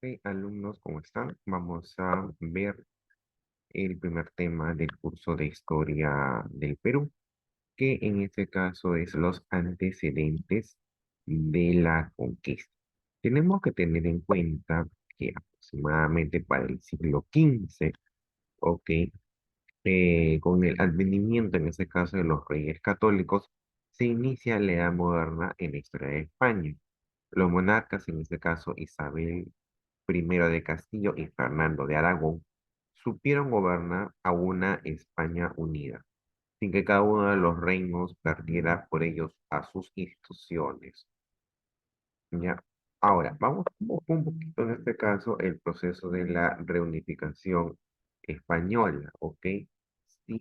Hey, alumnos, ¿cómo están? Vamos a ver el primer tema del curso de Historia del Perú, que en este caso es los antecedentes de la conquista. Tenemos que tener en cuenta que aproximadamente para el siglo XV, ok, con el advenimiento, en este caso, de los reyes católicos, se inicia la edad moderna en la historia de España. Los monarcas, en este caso Isabel I de Castillo y Fernando de Aragón, supieron gobernar a una España unida, sin que cada uno de los reinos perdiera por ellos a sus instituciones. ¿Ya? Ahora, vamos un poquito en este caso el proceso de la reunificación española, ¿ok? Si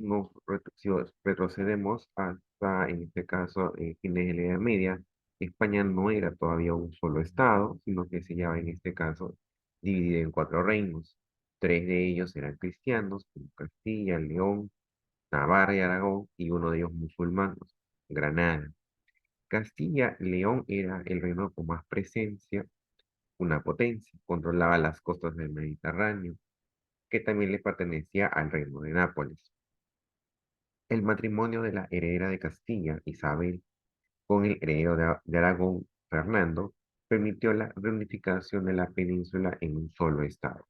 retrocedemos hasta, en este caso, fines de la Edad Media, España no era todavía un solo estado, sino que se hallaba en este caso dividido en cuatro reinos. Tres de ellos eran cristianos, como Castilla, León, Navarra y Aragón, y uno de ellos musulmanes, Granada. Castilla León era el reino con más presencia, una potencia, controlaba las costas del Mediterráneo, que también le pertenecía al reino de Nápoles. El matrimonio de la heredera de Castilla, Isabel, con el heredero de Aragón, Fernando, permitió la reunificación de la península en un solo estado.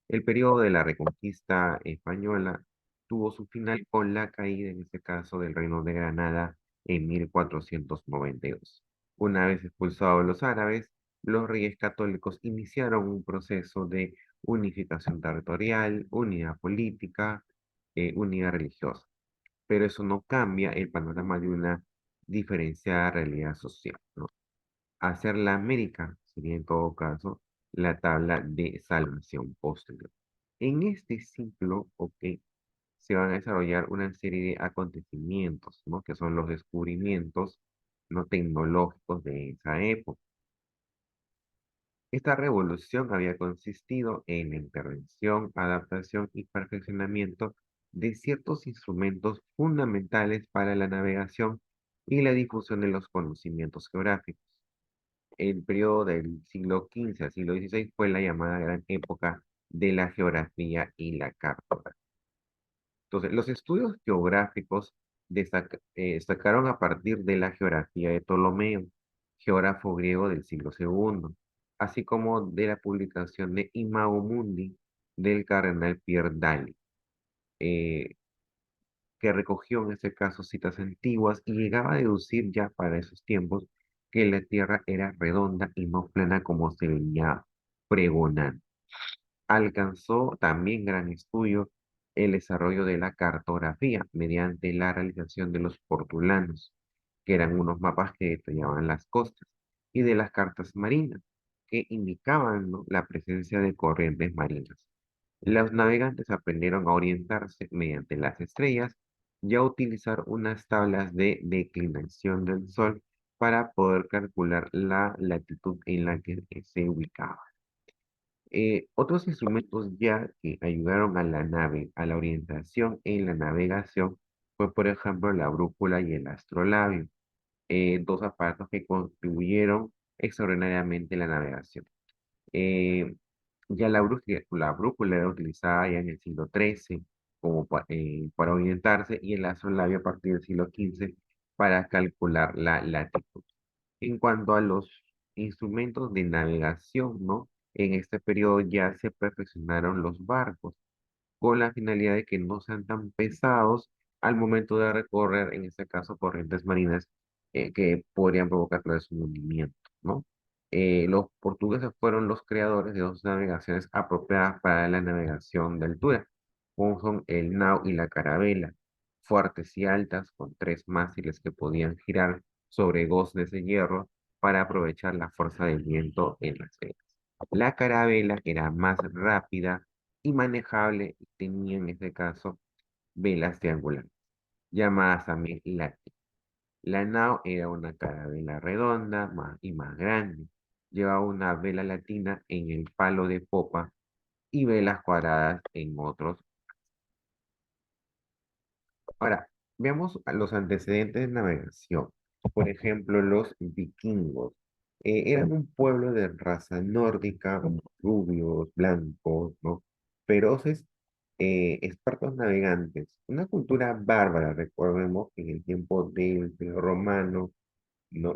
El periodo de la Reconquista española tuvo su final con la caída, en este caso, del Reino de Granada en 1492. Una vez expulsados los árabes, los reyes católicos iniciaron un proceso de unificación territorial, unidad política, unidad religiosa. Pero eso no cambia el panorama de una diferenciada realidad social, ¿no? Hacer la América sería en todo caso la tabla de salvación posterior. En este ciclo, ok, se van a desarrollar una serie de acontecimientos, ¿no? Que son los descubrimientos no tecnológicos de esa época. Esta revolución había consistido en la intervención, adaptación y perfeccionamiento de ciertos instrumentos fundamentales para la navegación y la difusión de los conocimientos geográficos. El periodo del siglo XV al siglo XVI fue la llamada gran época de la geografía y la cartografía. Entonces, los estudios geográficos destacaron a partir de la geografía de Ptolomeo, geógrafo griego del siglo II, así como de la publicación de Imago Mundi del cardenal Pierre Daly, eh, que recogió en este caso citas antiguas y llegaba a deducir ya para esos tiempos que la Tierra era redonda y no plana como se venía pregonando. Alcanzó también gran estudio el desarrollo de la cartografía mediante la realización de los portulanos, que eran unos mapas que detallaban las costas, y de las cartas marinas, que indicaban, ¿no?, la presencia de corrientes marinas. Los navegantes aprendieron a orientarse mediante las estrellas y a utilizar unas tablas de declinación del Sol para poder calcular la latitud en la que se ubicaba. Otros instrumentos ya que ayudaron a la nave, a la orientación en la navegación, fue por ejemplo la brújula y el astrolabio, dos aparatos que contribuyeron extraordinariamente a la navegación. Eh, ya la brújula era utilizada ya en el siglo XIII como para orientarse y el astrolabio a partir del siglo XV para calcular la latitud. En cuanto a los instrumentos de navegación, ¿no? En este periodo ya se perfeccionaron los barcos con la finalidad de que no sean tan pesados al momento de recorrer, en este caso, corrientes marinas que podrían provocar su hundimiento, ¿no? Los portugueses fueron los creadores de dos navegaciones apropiadas para la navegación de altura, como son el nao y la carabela, fuertes y altas, con tres mástiles que podían girar sobre goznes de hierro para aprovechar la fuerza del viento en las velas. La carabela era más rápida y manejable y tenía en este caso velas triangulares, llamadas también látigo. La nao era una carabela redonda y más grande. Llevaba una vela latina en el palo de popa y velas cuadradas en otros. Ahora, veamos a los antecedentes de navegación. Por ejemplo, los vikingos. Eran un pueblo de raza nórdica, rubios, blancos, ¿no? Feroces, expertos navegantes. Una cultura bárbara, recordemos que en el tiempo del Imperio Romano, ¿no?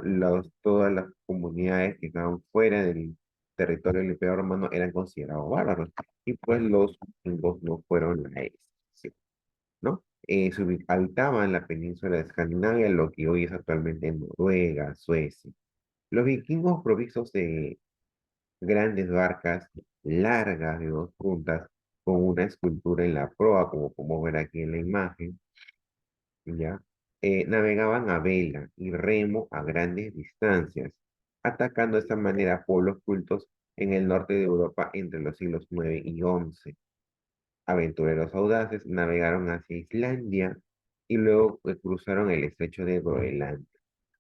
Todas las comunidades que estaban fuera del territorio del Imperio Romano eran considerados bárbaros. Y pues los vikingos no fueron la excepción, ¿no? Habitaban la península de Escandinavia, lo que hoy es actualmente Noruega, Suecia. Los vikingos provistos de grandes barcas largas de dos puntas con una escultura en la proa, como podemos ver aquí en la imagen, ¿ya? Navegaban a vela y remo a grandes distancias, atacando de esta manera pueblos cultos en el norte de Europa entre los siglos 9 y 11. Aventureros audaces navegaron hacia Islandia y luego cruzaron el estrecho de Groenlandia,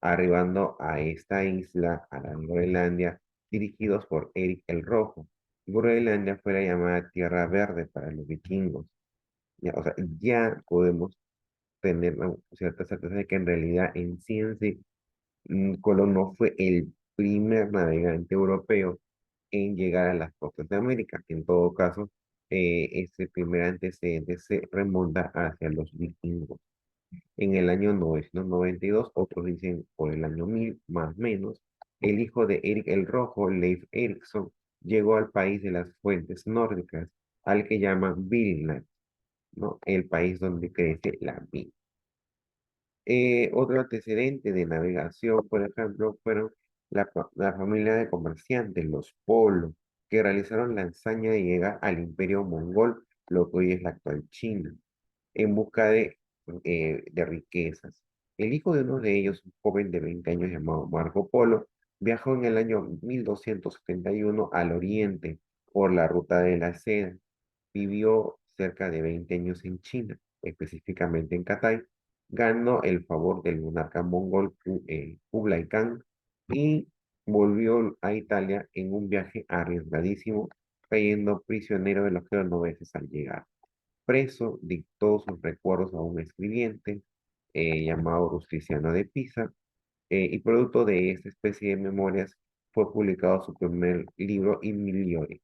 arribando a esta isla, a la Groenlandia, dirigidos por Eric el Rojo. Groenlandia fue la llamada Tierra Verde para los vikingos. Ya, o sea, ya podemos tener cierta certeza de que en realidad en sí, Colón no fue el primer navegante europeo en llegar a las costas de América. En todo caso, este primer antecedente se remonta hacia los vikingos. En el año 992, otros dicen por el año 1000 más o menos, el hijo de Eric el Rojo, Leif Erikson, llegó al país de las fuentes nórdicas, al que llaman Vinland, ¿no? El país donde crece la vid. Otro antecedente de navegación, por ejemplo, fueron la familia de comerciantes, los Polo, que realizaron la hazaña de llegar al imperio mongol, lo que hoy es la actual China, en busca de riquezas. El hijo de uno de ellos, un joven de 20 años llamado Marco Polo, viajó en el año 1271 al oriente por la ruta de la seda. Vivió cerca de 20 años en China, específicamente en Catay. Ganó el favor del monarca mongol Kublai Khan y volvió a Italia en un viaje arriesgadísimo, cayendo prisionero de los genoveses al llegar. Preso, dictó sus recuerdos a un escribiente llamado Rusticiano de Pisa, y producto de esta especie de memorias fue publicado su primer libro, In Milione,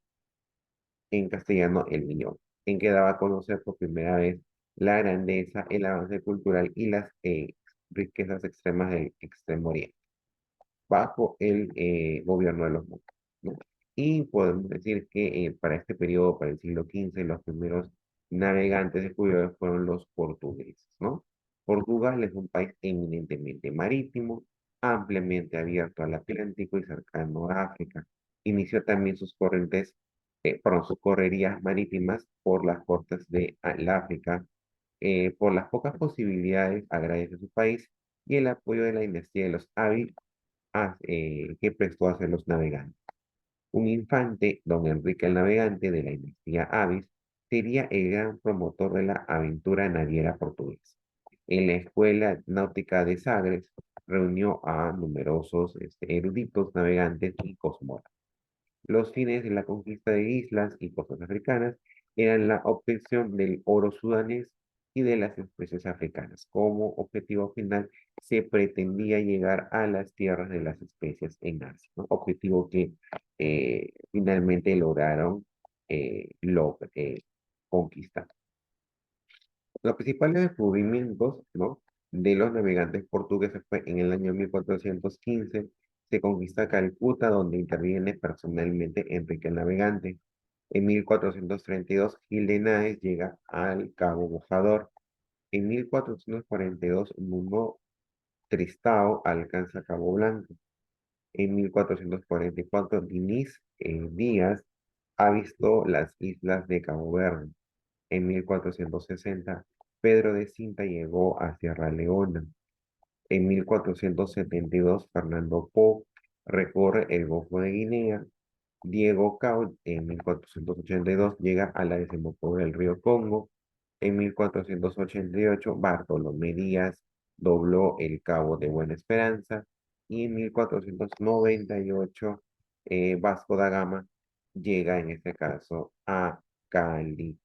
en castellano El Millón, en que daba a conocer por primera vez la grandeza, el avance cultural y las riquezas extremas del Extremo Oriente bajo el gobierno de los monjes, ¿no? Y podemos decir que para este periodo, para el siglo XV, los primeros navegantes descubridores fueron los portugueses, ¿no? Portugal es un país eminentemente marítimo, ampliamente abierto al Atlántico y cercano a África. Inició también sus corrientes, perdón, sus correrías marítimas por las costas de África, por las pocas posibilidades agrarias de su país y el apoyo de la dinastía de los Ávila que prestó a ser los navegantes. Un infante, don Enrique el Navegante de la dinastía Avis, sería el gran promotor de la aventura naviera portuguesa. En la Escuela Náutica de Sagres reunió a numerosos eruditos, navegantes y cosmólogos. Los fines de la conquista de islas y costas africanas eran la obtención del oro sudanés y de las especies africanas. Como objetivo final se pretendía llegar a las tierras de las especies en Asia, ¿no? Objetivo que finalmente lograron conquistar. Los principales descubrimientos, ¿no? de los navegantes portugueses fue en el año 1415, se conquista Calcuta, donde interviene personalmente Enrique el Navegante. En 1432, Gil de Náez llega al Cabo Bojador. En 1442, Nuno Tristão alcanza Cabo Blanco. En 1444, Diniz Díaz ha visto las islas de Cabo Verde. En 1460, Pedro de Cinta llegó a Sierra Leona. En 1472, Fernando Po recorre el Golfo de Guinea. Diego Cao, en 1482, llega a la desembocadura del río Congo. En 1488, Bartolomé Díaz dobló el Cabo de Buena Esperanza. Y en 1498, Vasco da Gama llega, en este caso, a Cali.